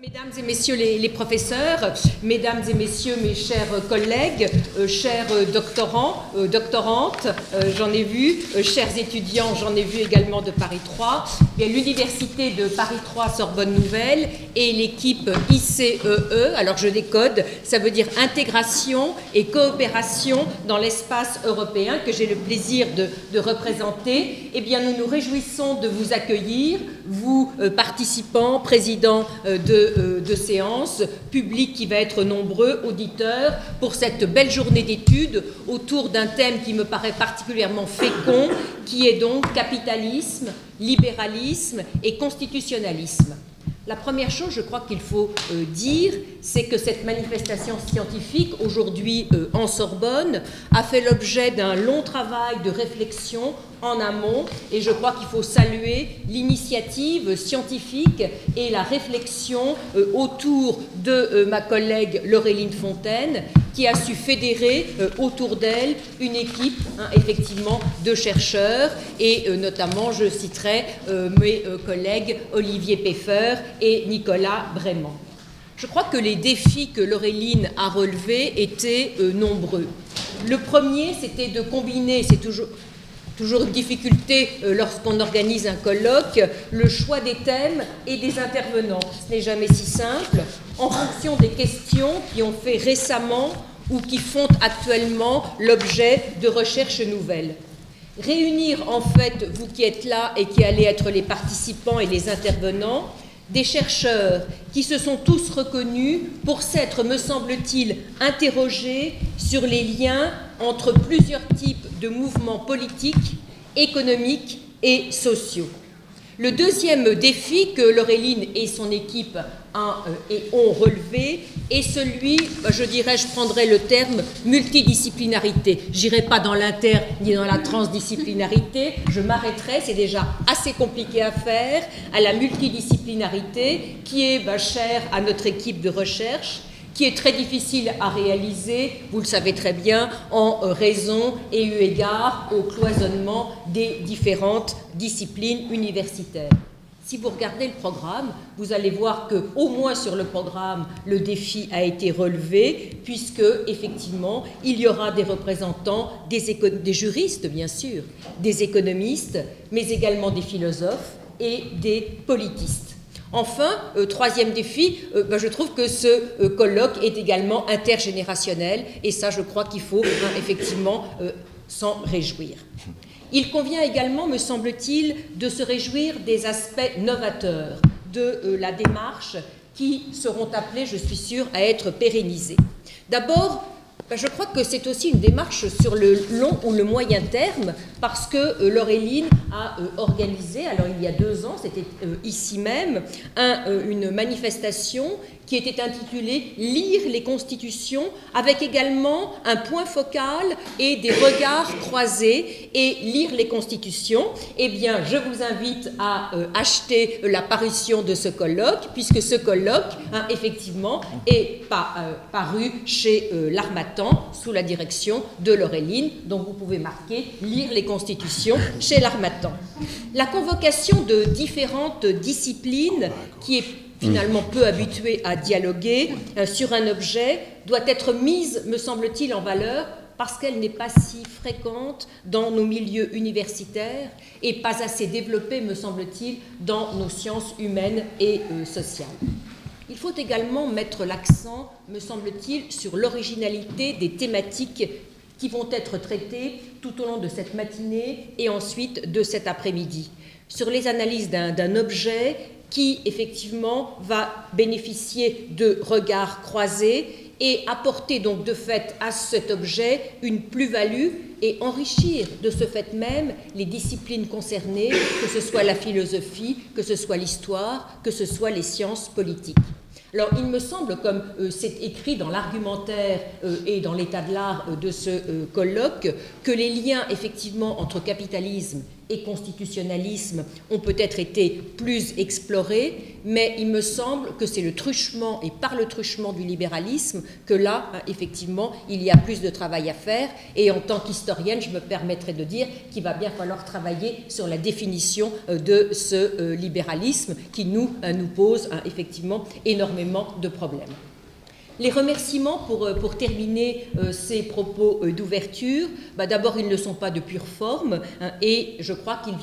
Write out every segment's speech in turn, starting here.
Mesdames et messieurs les professeurs, mesdames et messieurs mes chers collègues, chers doctorants, doctorantes, j'en ai vu, chers étudiants, j'en ai vu également de Paris 3, l'université de Paris 3 Sorbonne Nouvelle et l'équipe ICEE, alors je décode, ça veut dire intégration et coopération dans l'espace européen que j'ai le plaisir de représenter. Eh bien, nous nous réjouissons de vous accueillir, vous participants, présidents de séance, public qui va être nombreux, auditeurs, pour cette belle journée d'études autour d'un thème qui me paraît particulièrement fécond, qui est donc capitalisme, libéralisme et constitutionnalisme. La première chose, je crois qu'il faut dire, c'est que cette manifestation scientifique, aujourd'hui en Sorbonne, a fait l'objet d'un long travail de réflexion en amont, et je crois qu'il faut saluer l'initiative scientifique et la réflexion autour de ma collègue Laureline Fontaine, qui a su fédérer autour d'elle une équipe, effectivement, de chercheurs, et notamment, je citerai mes collègues Olivier Peffer et Nicolas Brément. Je crois que les défis que Laureline a relevés étaient nombreux. Le premier, c'était de combiner, c'est toujours une difficulté lorsqu'on organise un colloque, le choix des thèmes et des intervenants. Ce n'est jamais si simple, en fonction des questions qui ont fait récemment ou qui font actuellement l'objet de recherches nouvelles. Réunir en fait, vous qui êtes là et qui allez être les participants et les intervenants, des chercheurs qui se sont tous reconnus pour s'être, me semble-t-il, interrogés sur les liens entre plusieurs types de mouvements politiques, économiques et sociaux. Le deuxième défi que Laureline et son équipe ont relevé est celui, je dirais, je prendrais le terme multidisciplinarité. Je n'irai pas dans l'inter ni dans la transdisciplinarité, je m'arrêterai, c'est déjà assez compliqué à faire, à la multidisciplinarité qui est chère à notre équipe de recherche, qui est très difficile à réaliser, vous le savez très bien, en raison et eu égard au cloisonnement des différentes disciplines universitaires. Si vous regardez le programme, vous allez voir qu'au moins sur le programme, le défi a été relevé, puisque, effectivement, il y aura des représentants, des juristes, bien sûr, des économistes, mais également des philosophes et des politistes. Enfin, troisième défi, je trouve que ce colloque est également intergénérationnel, et ça, je crois qu'il faut effectivement s'en réjouir. Il convient également, me semble-t-il, de se réjouir des aspects novateurs de la démarche qui seront appelés, je suis sûre, à être pérennisés. D'abord, je crois que c'est aussi une démarche sur le long ou le moyen terme, parce que Laureline a organisé, alors il y a 2 ans, c'était ici même, une manifestation qui était intitulée « Lire les constitutions » avec également un point focal et des regards croisés. Et lire les constitutions, eh bien, je vous invite à acheter la parution de ce colloque, puisque ce colloque, effectivement, est paru chez l'Harmattan sous la direction de Laureline. Donc, vous pouvez marquer « Lire les constitutions » chez l'Harmattan. La convocation de différentes disciplines qui est finalement peu habituée à dialoguer sur un objet, doit être mise, me semble-t-il, en valeur parce qu'elle n'est pas si fréquente dans nos milieux universitaires et pas assez développée, me semble-t-il, dans nos sciences humaines et sociales. Il faut également mettre l'accent, me semble-t-il, sur l'originalité des thématiques qui vont être traitées tout au long de cette matinée et ensuite de cet après-midi, sur les analyses d'un objet qui, effectivement, va bénéficier de regards croisés et apporter donc de fait à cet objet une plus-value et enrichir de ce fait même les disciplines concernées, que ce soit la philosophie, que ce soit l'histoire, que ce soit les sciences politiques. Alors, il me semble, comme c'est écrit dans l'argumentaire et dans l'état de l'art de ce colloque, que les liens, effectivement, entre capitalisme et constitutionnalisme ont peut-être été plus explorés, mais il me semble que c'est le truchement et par le truchement du libéralisme que là, effectivement, il y a plus de travail à faire. Et en tant qu'historienne, je me permettrai de dire qu'il va bien falloir travailler sur la définition de ce libéralisme qui nous pose effectivement énormément de problèmes. Les remerciements pour terminer ces propos d'ouverture, d'abord ils ne sont pas de pure forme et je crois qu'il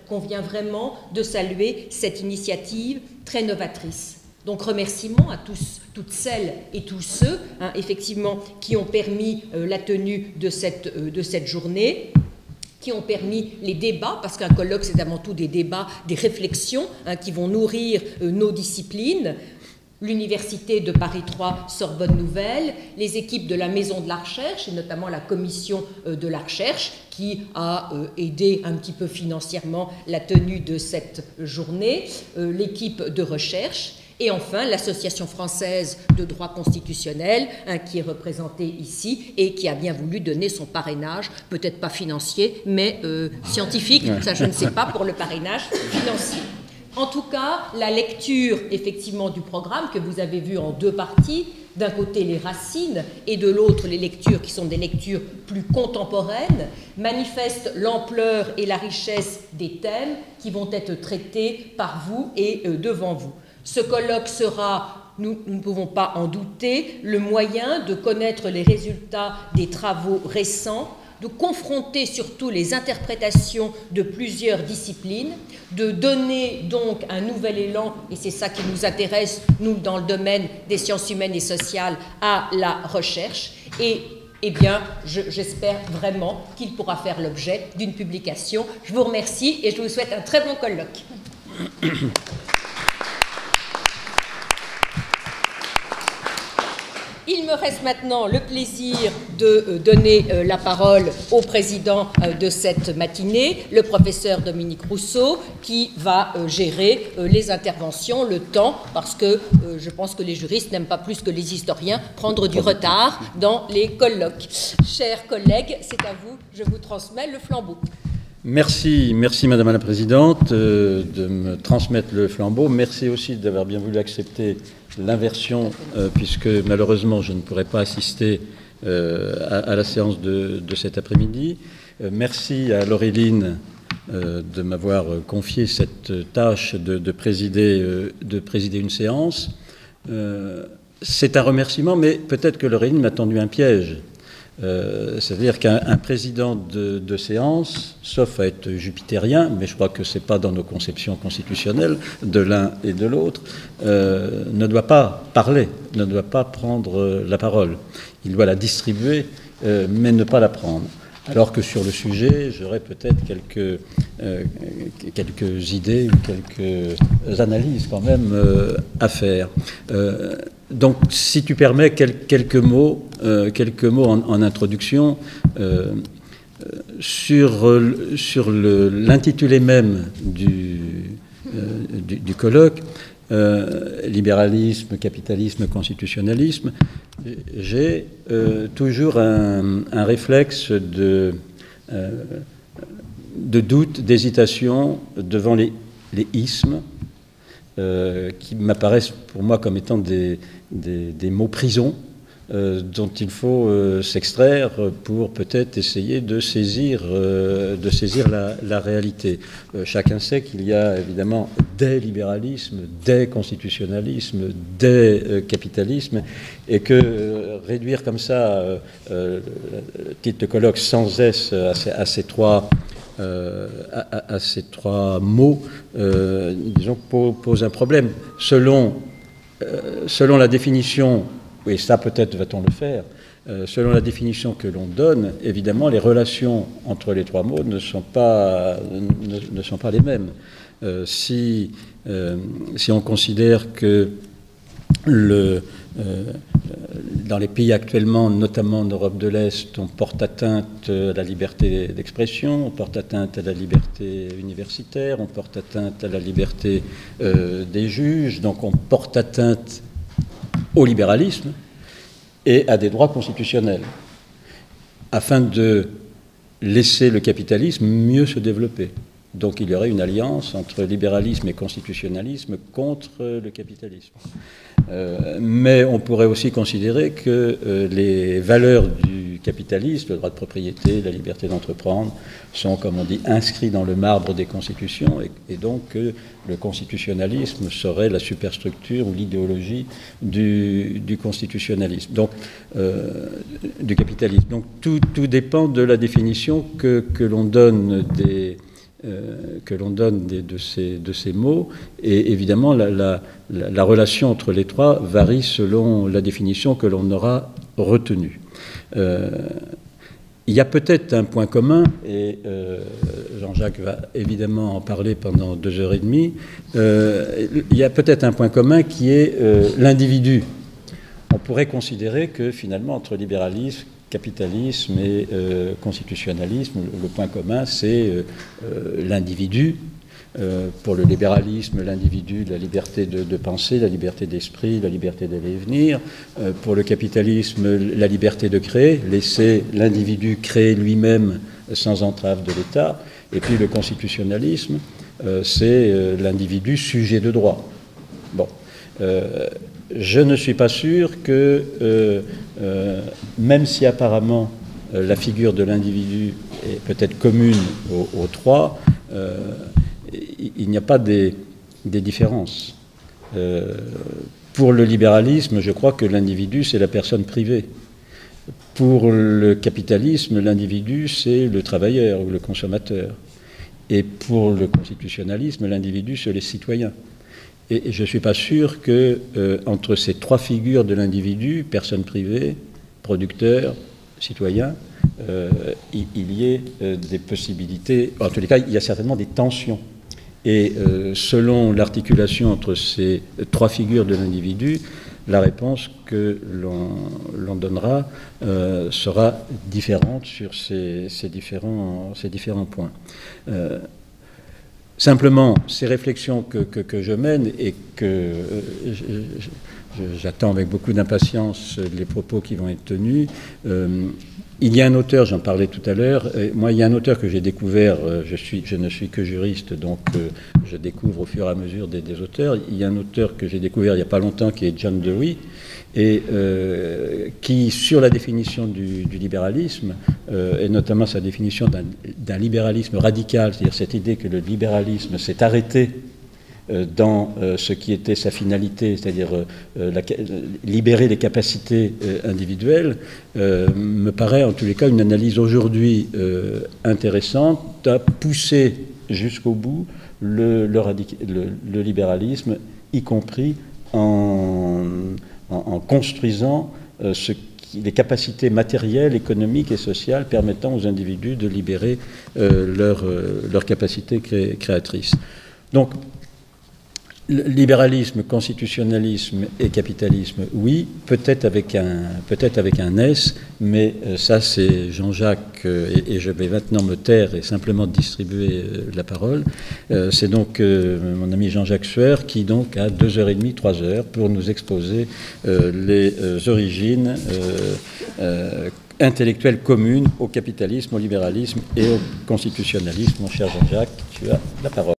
convient vraiment de saluer cette initiative très novatrice. Donc remerciements à toutes celles et tous ceux effectivement qui ont permis la tenue de cette journée, qui ont permis les débats, parce qu'un colloque c'est avant tout des débats, des réflexions qui vont nourrir nos disciplines. L'Université de Paris 3 Sorbonne Nouvelle, les équipes de la Maison de la Recherche, et notamment la Commission de la Recherche, qui a aidé un petit peu financièrement la tenue de cette journée, l'équipe de recherche, et enfin l'Association française de droit constitutionnel, qui est représentée ici et qui a bien voulu donner son parrainage, peut-être pas financier, mais scientifique, ça je ne sais pas pour le parrainage financier. En tout cas, la lecture, effectivement, du programme que vous avez vu en deux parties, d'un côté les racines et de l'autre les lectures qui sont des lectures plus contemporaines, manifestent l'ampleur et la richesse des thèmes qui vont être traités par vous et devant vous. Ce colloque sera, nous ne pouvons pas en douter, le moyen de connaître les résultats des travaux récents, de confronter surtout les interprétations de plusieurs disciplines, de donner donc un nouvel élan, et c'est ça qui nous intéresse, nous, dans le domaine des sciences humaines et sociales, à la recherche. Et eh bien, j'espère vraiment qu'il pourra faire l'objet d'une publication. Je vous remercie et je vous souhaite un très bon colloque. Il me reste maintenant le plaisir de donner la parole au président de cette matinée, le professeur Dominique Rousseau, qui va gérer les interventions, le temps, parce que je pense que les juristes n'aiment pas plus que les historiens prendre du retard dans les colloques. Chers collègues, c'est à vous, je vous transmets le flambeau. Merci Madame la Présidente de me transmettre le flambeau. Merci aussi d'avoir bien voulu accepter l'inversion, puisque malheureusement je ne pourrai pas assister à la séance de cet après-midi. Merci à Laureline de m'avoir confié cette tâche de présider une séance. C'est un remerciement, mais peut-être que Laureline m'a tendu un piège. C'est-à-dire qu'un président de séance, sauf à être jupitérien, mais je crois que ce n'est pas dans nos conceptions constitutionnelles de l'un et de l'autre, ne doit pas parler, ne doit pas prendre la parole. Il doit la distribuer, mais ne pas la prendre. Alors que sur le sujet, j'aurais peut-être quelques idées ou quelques analyses quand même à faire. Donc, si tu permets, quelques mots en introduction sur l'intitulé même du colloque, libéralisme, capitalisme, constitutionnalisme. J'ai toujours un réflexe de doute, d'hésitation devant les ismes qui m'apparaissent pour moi comme étant des mots prisons dont il faut s'extraire pour peut-être essayer de saisir la réalité. Chacun sait qu'il y a évidemment des libéralismes, des constitutionnalismes, des capitalismes, et que réduire comme ça le titre de colloque sans S à ces trois mots, disons, pose un problème. Selon la définition, et ça peut-être va-t-on le faire, selon la définition que l'on donne, évidemment, les relations entre les trois mots ne sont pas les mêmes. Si on considère que dans les pays actuellement, notamment en Europe de l'Est, on porte atteinte à la liberté d'expression, on porte atteinte à la liberté universitaire, on porte atteinte à la liberté des juges, donc on porte atteinte au libéralisme et à des droits constitutionnels, afin de laisser le capitalisme mieux se développer. Donc il y aurait une alliance entre libéralisme et constitutionnalisme contre le capitalisme. Mais on pourrait aussi considérer que les valeurs du capitalisme, le droit de propriété, la liberté d'entreprendre, sont, comme on dit, inscrits dans le marbre des constitutions, et donc le constitutionnalisme serait la superstructure ou l'idéologie du constitutionnalisme, donc du capitalisme. Donc tout dépend de la définition que l'on donne de ces mots, et évidemment la relation entre les trois varie selon la définition que l'on aura retenue. Il y a peut-être un point commun, et Jean-Jacques va évidemment en parler pendant 2h30, il y a peut-être un point commun qui est l'individu. On pourrait considérer que finalement entre libéralisme, capitalisme et constitutionnalisme, le point commun, c'est l'individu. Pour le libéralisme, l'individu, la liberté de penser, la liberté d'esprit, la liberté d'aller et venir. Pour le capitalisme, la liberté de créer, laisser l'individu créer lui-même sans entrave de l'État. Et puis le constitutionnalisme, c'est l'individu sujet de droit. Bon. Je ne suis pas sûr que, même si apparemment la figure de l'individu est peut-être commune aux trois, il n'y a pas des différences. Pour le libéralisme, je crois que l'individu, c'est la personne privée. Pour le capitalisme, l'individu, c'est le travailleur ou le consommateur. Et pour le constitutionnalisme, l'individu, c'est les citoyens. Et je ne suis pas sûr que entre ces trois figures de l'individu, personne privée, producteur, citoyen, il y ait des possibilités. En tous les cas, il y a certainement des tensions. Et selon l'articulation entre ces trois figures de l'individu, la réponse que l'on donnera sera différente sur ces différents points. Simplement, ces réflexions que je mène et que j'attends avec beaucoup d'impatience les propos qui vont être tenus, il y a un auteur, j'en parlais tout à l'heure, moi il y a un auteur que j'ai découvert, je ne suis que juriste, donc je découvre au fur et à mesure des auteurs. Il y a un auteur que j'ai découvert il n'y a pas longtemps qui est John Dewey, et qui, sur la définition du libéralisme, et notamment sa définition d'un libéralisme radical, c'est-à-dire cette idée que le libéralisme s'est arrêté dans ce qui était sa finalité, c'est-à-dire libérer les capacités individuelles, me paraît en tous les cas une analyse aujourd'hui intéressante à pousser jusqu'au bout le libéralisme, y compris en construisant les capacités matérielles, économiques et sociales permettant aux individus de libérer leurs capacités créatrices. Donc, libéralisme, constitutionnalisme et capitalisme, oui, peut-être avec un S, mais ça c'est Jean-Jacques, et je vais maintenant me taire et simplement distribuer la parole. C'est donc mon ami Jean-Jacques Sueur qui donc a 2h30, 3h pour nous exposer les origines intellectuelles communes au capitalisme, au libéralisme et au constitutionnalisme. Mon cher Jean-Jacques, tu as la parole.